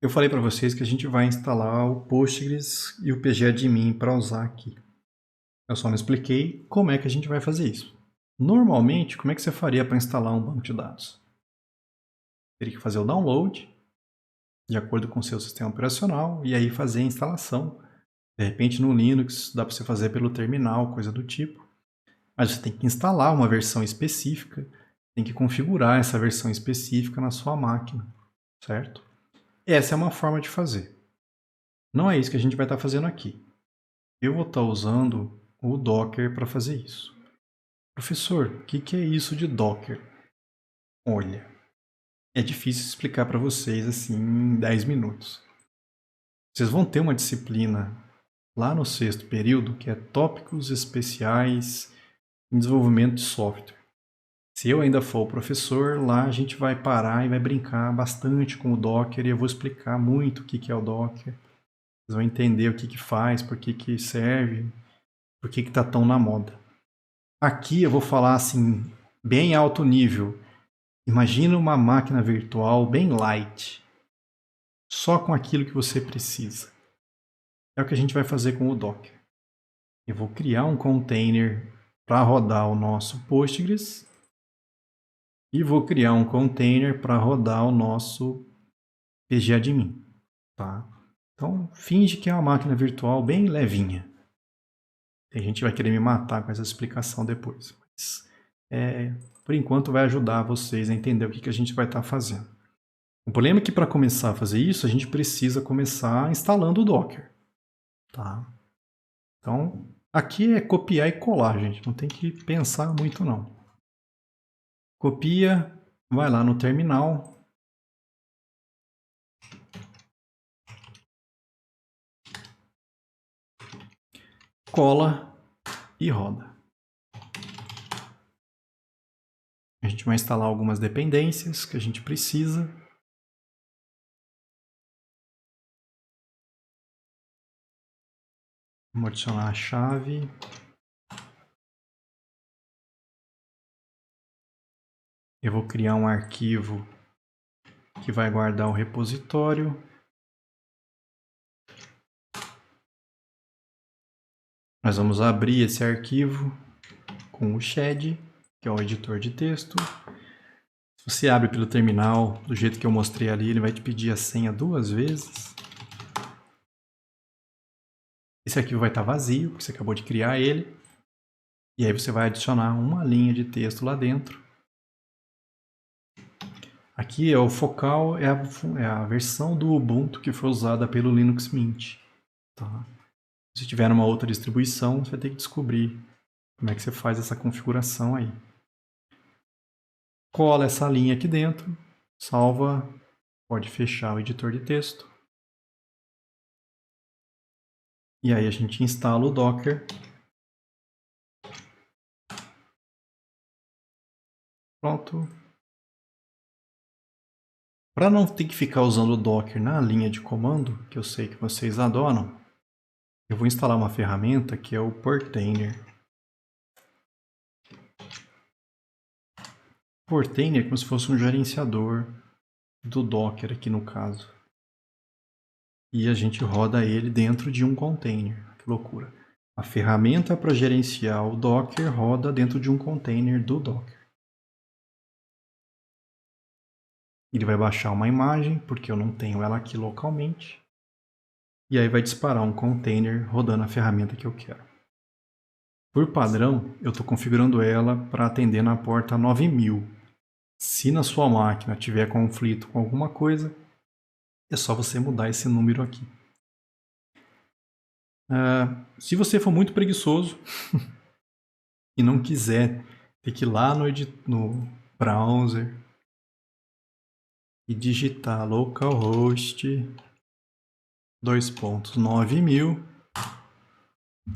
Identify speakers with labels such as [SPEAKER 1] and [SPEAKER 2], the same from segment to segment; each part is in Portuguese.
[SPEAKER 1] Eu falei para vocês que a gente vai instalar o Postgres e o pgadmin para usar aqui. Eu só não expliquei como é que a gente vai fazer isso. Normalmente, como é que você faria para instalar um banco de dados? Teria que fazer o download, de acordo com o seu sistema operacional, e aí fazer a instalação. De repente, no Linux, dá para você fazer pelo terminal, coisa do tipo. Mas você tem que instalar uma versão específica, tem que configurar essa versão específica na sua máquina, certo? Essa é uma forma de fazer. Não é isso que a gente vai estar fazendo aqui. Eu vou estar usando o Docker para fazer isso. Professor, o que é isso de Docker? Olha, é difícil explicar para vocês assim em 10 minutos. Vocês vão ter uma disciplina lá no 6º período que é Tópicos Especiais em Desenvolvimento de Software. Se eu ainda for o professor, lá a gente vai parar e vai brincar bastante com o Docker e eu vou explicar muito o que é o Docker. Vocês vão entender o que faz, por que serve, por que está tão na moda. Aqui eu vou falar assim, bem alto nível. Imagina uma máquina virtual bem light, só com aquilo que você precisa. É o que a gente vai fazer com o Docker. Eu vou criar um container para rodar o nosso Postgres e vou criar um container para rodar o nosso pgadmin. Tá? Então, finge que é uma máquina virtual bem levinha. Tem gente que vai querer me matar com essa explicação depois. Mas, por enquanto, vai ajudar vocês a entender o que a gente vai estar fazendo. O problema é que para começar a fazer isso, a gente precisa começar instalando o Docker. Tá? Então, aqui é copiar e colar, gente. Não tem que pensar muito, não. Copia, vai lá no terminal. Cola e roda. A gente vai instalar algumas dependências que a gente precisa. Vamos adicionar a chave. Eu vou criar um arquivo que vai guardar o repositório. Nós vamos abrir esse arquivo com o Shed, que é o editor de texto. Se você abre pelo terminal, do jeito que eu mostrei ali, ele vai te pedir a senha 2 vezes. Esse arquivo vai estar vazio, porque você acabou de criar ele. E aí você vai adicionar uma linha de texto lá dentro. Aqui é o focal, é a versão do Ubuntu que foi usada pelo Linux Mint. Tá? Se tiver uma outra distribuição, você vai ter que descobrir como é que você faz essa configuração aí. Cola essa linha aqui dentro, salva, pode fechar o editor de texto. E aí a gente instala o Docker. Pronto. Para não ter que ficar usando o Docker na linha de comando, que eu sei que vocês adoram, eu vou instalar uma ferramenta que é o Portainer. Portainer é como se fosse um gerenciador do Docker aqui no caso. E a gente roda ele dentro de um container. Que loucura. A ferramenta para gerenciar o Docker roda dentro de um container do Docker. Ele vai baixar uma imagem, porque eu não tenho ela aqui localmente. E aí vai disparar um container rodando a ferramenta que eu quero. Por padrão, eu estou configurando ela para atender na porta 9000. Se na sua máquina tiver conflito com alguma coisa, é só você mudar esse número aqui. Se você for muito preguiçoso e não quiser ter que ir lá no browser e digitar localhost 2.9000,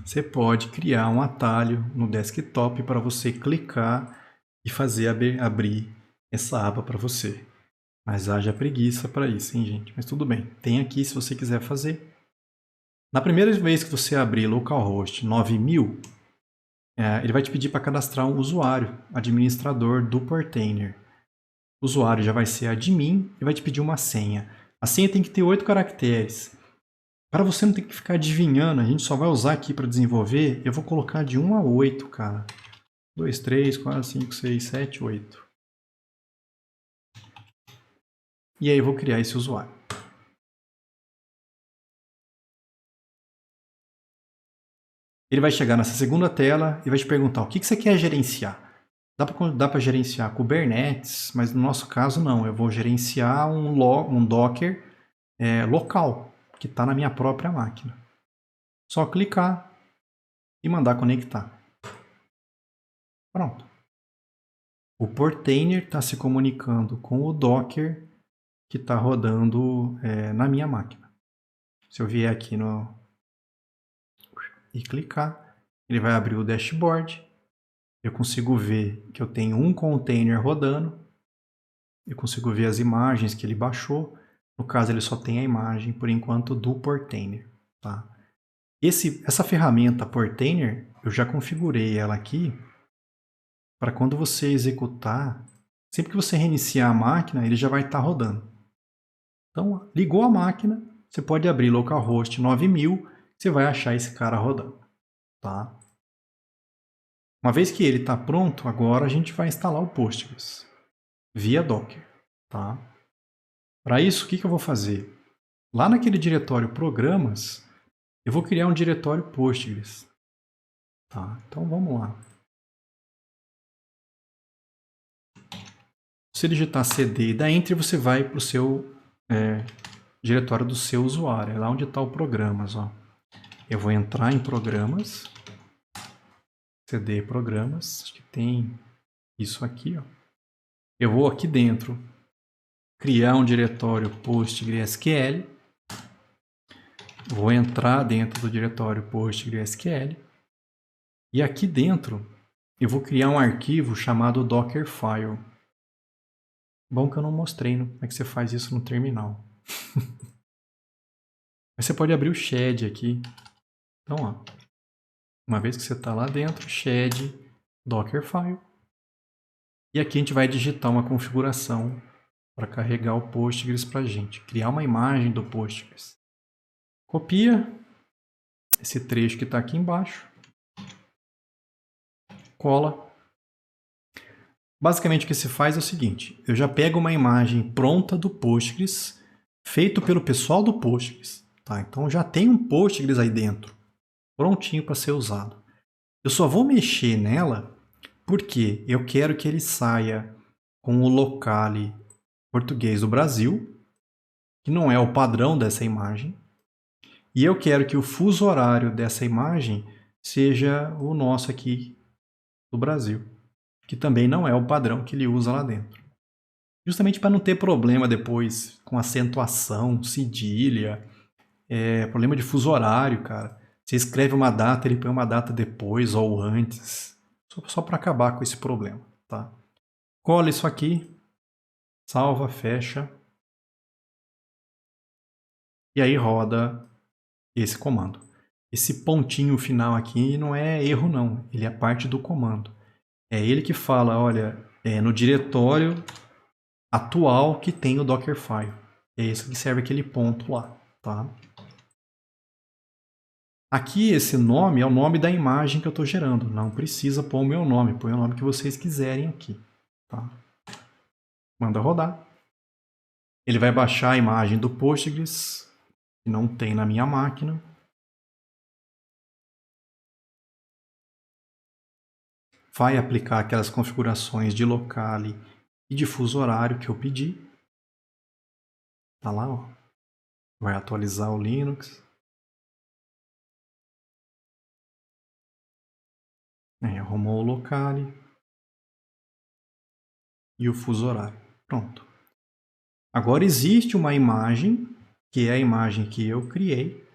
[SPEAKER 1] você pode criar um atalho no desktop para você clicar e fazer abrir essa aba para você. Mas haja preguiça para isso, hein, gente? Mas tudo bem, tem aqui se você quiser fazer. Na primeira vez que você abrir localhost 9000, ele vai te pedir para cadastrar um usuário, administrador do Portainer. O usuário já vai ser admin e vai te pedir uma senha. A senha tem que ter 8 caracteres. Para você não ter que ficar adivinhando, a gente só vai usar aqui para desenvolver, eu vou colocar de 1 a 8, cara. 2, 3, 4, 5, 6, 7, 8. E aí eu vou criar esse usuário. Ele vai chegar nessa segunda tela e vai te perguntar o que você quer gerenciar. Dá para gerenciar Kubernetes, mas no nosso caso não. Eu vou gerenciar um Docker local, que está na minha própria máquina. Só clicar e mandar conectar. Pronto. O Portainer está se comunicando com o Docker que está rodando na minha máquina. Se eu vier aqui e clicar, ele vai abrir o dashboard. Eu consigo ver que eu tenho um container rodando. Eu consigo ver as imagens que ele baixou. No caso, ele só tem a imagem, por enquanto, do Portainer. Tá? Essa ferramenta Portainer, eu já configurei ela aqui para quando você executar, sempre que você reiniciar a máquina, ele já vai estar rodando. Então, ligou a máquina, você pode abrir localhost 9000, você vai achar esse cara rodando. Tá? Uma vez que ele está pronto, agora a gente vai instalar o Postgres via Docker. Tá? Para isso, o que eu vou fazer? Lá naquele diretório Programas, eu vou criar um diretório Postgres. Tá? Então vamos lá. Se digitar cd e dar enter, você vai para o seu diretório do seu usuário. É lá onde está o Programas. Ó. Eu vou entrar em Programas, cd Programas, acho que tem isso aqui. Ó. Eu vou aqui dentro criar um diretório PostgreSQL. Vou entrar dentro do diretório PostgreSQL. E aqui dentro eu vou criar um arquivo chamado Dockerfile. Bom que eu não mostrei como é que você faz isso no terminal. Mas você pode abrir o shed aqui. Então, ó, uma vez que você está lá dentro, shed Dockerfile. E aqui a gente vai digitar uma configuração para carregar o Postgres para a gente. Criar uma imagem do Postgres. Copia esse trecho que está aqui embaixo. Cola. Basicamente o que se faz é o seguinte. Eu já pego uma imagem pronta do Postgres, feito pelo pessoal do Postgres. Tá? Então já tem um Postgres aí dentro, prontinho para ser usado. Eu só vou mexer nela porque eu quero que ele saia com o locale português do Brasil, que não é o padrão dessa imagem, e eu quero que o fuso horário dessa imagem seja o nosso aqui do Brasil, que também não é o padrão que ele usa lá dentro. Justamente para não ter problema depois com acentuação, cedilha, problema de fuso horário, cara. Você escreve uma data, ele põe uma data depois ou antes. Só para acabar com esse problema, tá? Cola isso aqui, salva, fecha. E aí roda esse comando. Esse pontinho final aqui não é erro não, ele é parte do comando. É ele que fala, olha, no diretório atual que tem o Dockerfile. É isso que serve aquele ponto lá, tá? Aqui esse nome é o nome da imagem que eu estou gerando. Não precisa pôr o meu nome, põe o nome que vocês quiserem aqui. Tá? Manda rodar. Ele vai baixar a imagem do Postgres, que não tem na minha máquina. Vai aplicar aquelas configurações de locale e de fuso horário que eu pedi. Tá lá, ó. Vai atualizar o Linux. Arrumou o locale e o fuso horário. Pronto. Agora existe uma imagem, que é a imagem que eu criei.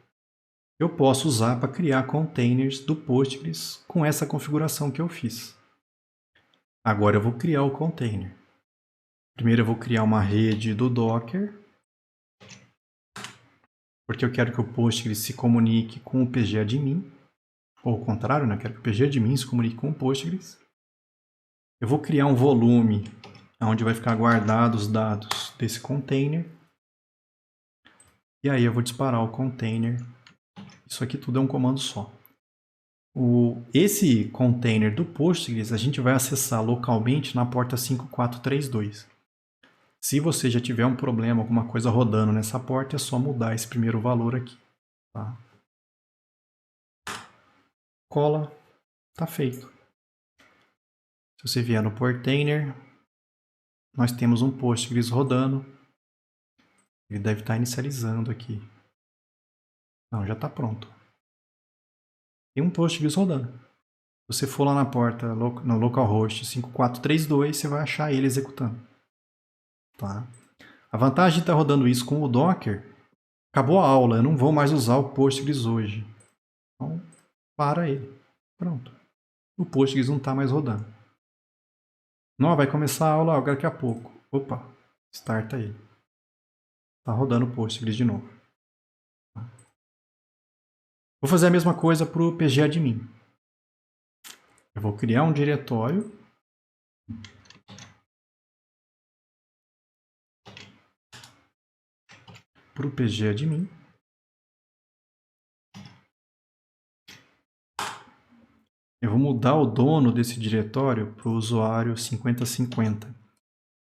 [SPEAKER 1] Eu posso usar para criar containers do Postgres com essa configuração que eu fiz. Agora eu vou criar o container. Primeiro eu vou criar uma rede do Docker, porque eu quero que o Postgres se comunique com o pgadmin, ou o contrário, né? Eu quero que o pgadmin se comunique com o Postgres. Eu vou criar um volume onde vai ficar guardados os dados desse container. E aí eu vou disparar o container. Isso aqui tudo é um comando só. Esse container do Postgres a gente vai acessar localmente na porta 5432. Se você já tiver um problema, alguma coisa rodando nessa porta, é só mudar esse primeiro valor aqui. Tá? Cola, tá feito. Se você vier no portainer, nós temos um Postgres rodando. Ele deve estar inicializando aqui. Não, já está pronto. Tem um Postgres rodando. Se você for lá na porta, no localhost 5432, você vai achar ele executando. Tá? A vantagem de estar rodando isso com o Docker, acabou a aula, eu não vou mais usar o Postgres hoje. Então, para ele. Pronto. O Postgres não está mais rodando. Não, vai começar a aula agora daqui a pouco. Opa, starta ele. Está rodando o Postgres de novo. Vou fazer a mesma coisa para o pgadmin. Eu vou criar um diretório. Para o pgadmin. Eu vou mudar o dono desse diretório para o usuário 5050.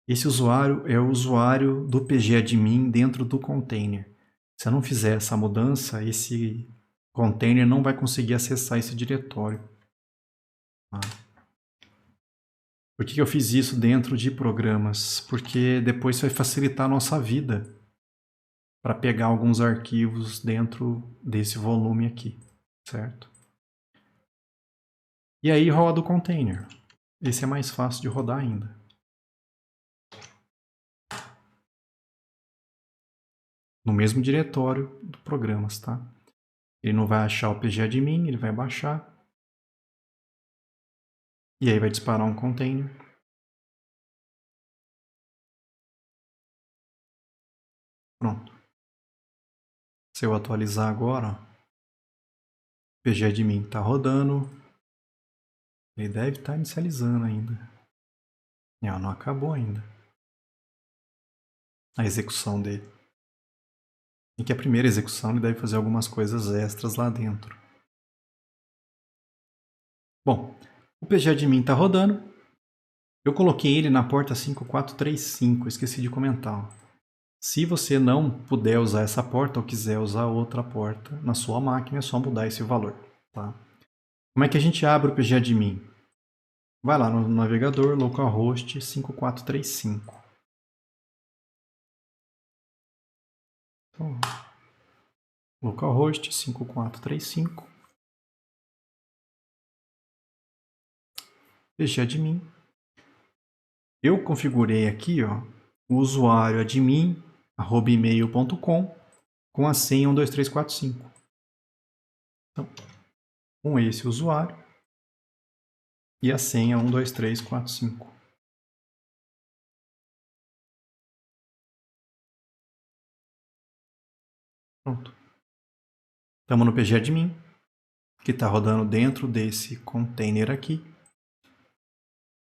[SPEAKER 1] Esse usuário é o usuário do pgadmin dentro do container. Se eu não fizer essa mudança, esse container não vai conseguir acessar esse diretório. Tá? Por que eu fiz isso dentro de programas? Porque depois vai facilitar a nossa vida para pegar alguns arquivos dentro desse volume aqui, certo? E aí roda o container. Esse é mais fácil de rodar ainda. No mesmo diretório do programas, tá? Ele não vai achar o pgadmin, ele vai baixar. E aí vai disparar um container. Pronto. Se eu atualizar agora, ó, o pgadmin está rodando. Ele deve estar inicializando ainda. Não acabou ainda a execução dele. E que a primeira execução ele deve fazer algumas coisas extras lá dentro. Bom, o pgadmin está rodando. Eu coloquei ele na porta 5435, esqueci de comentar. Ó. Se você não puder usar essa porta ou quiser usar outra porta na sua máquina, é só mudar esse valor. Tá? Como é que a gente abre o pgadmin? Vai lá no navegador localhost 5435. Então, localhost 5435. pgadmin. Eu configurei aqui ó, o usuário admin@email.com com a senha 12345. Então, com esse usuário e a senha 12345. Pronto. Estamos no pgadmin, que está rodando dentro desse container aqui.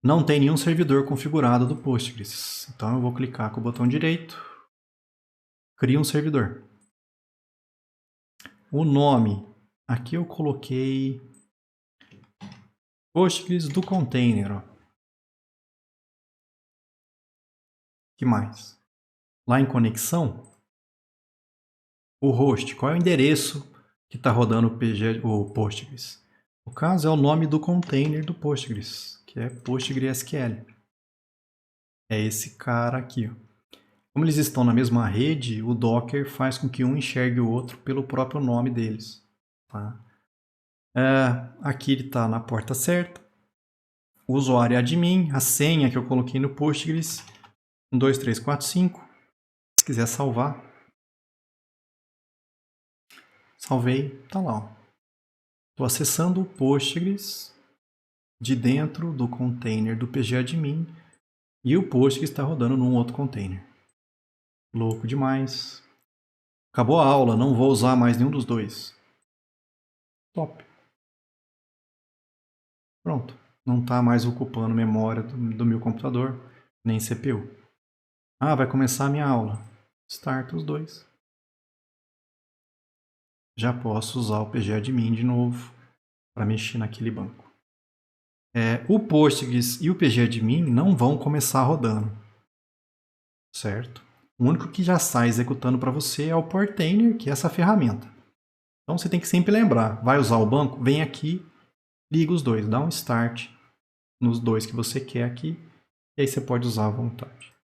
[SPEAKER 1] Não tem nenhum servidor configurado do Postgres. Então eu vou clicar com o botão direito, cria um servidor. O nome, aqui eu coloquei Postgres do container. Ó. Que mais? Lá em conexão, o host, qual é o endereço que está rodando o Postgres? No caso, é o nome do container do Postgres, que é PostgreSQL. É esse cara aqui. Ó. Como eles estão na mesma rede, o Docker faz com que um enxergue o outro pelo próprio nome deles. Tá? Aqui ele está na porta certa. O usuário é admin, a senha que eu coloquei no Postgres, 12345. Se quiser salvar, salvei, tá lá. Estou acessando o Postgres de dentro do container do pgadmin e o Postgres está rodando num outro container. Louco demais. Acabou a aula, não vou usar mais nenhum dos dois. Top. Pronto. Não está mais ocupando memória do meu computador, nem CPU. Ah, vai começar a minha aula. Start os dois. já posso usar o PGAdmin de novo para mexer naquele banco. O Postgres e o PGAdmin não vão começar rodando, certo? O único que já sai executando para você é o Portainer, que é essa ferramenta. Então você tem que sempre lembrar, vai usar o banco? Vem aqui, liga os dois, dá um start nos dois que você quer aqui, e aí você pode usar à vontade.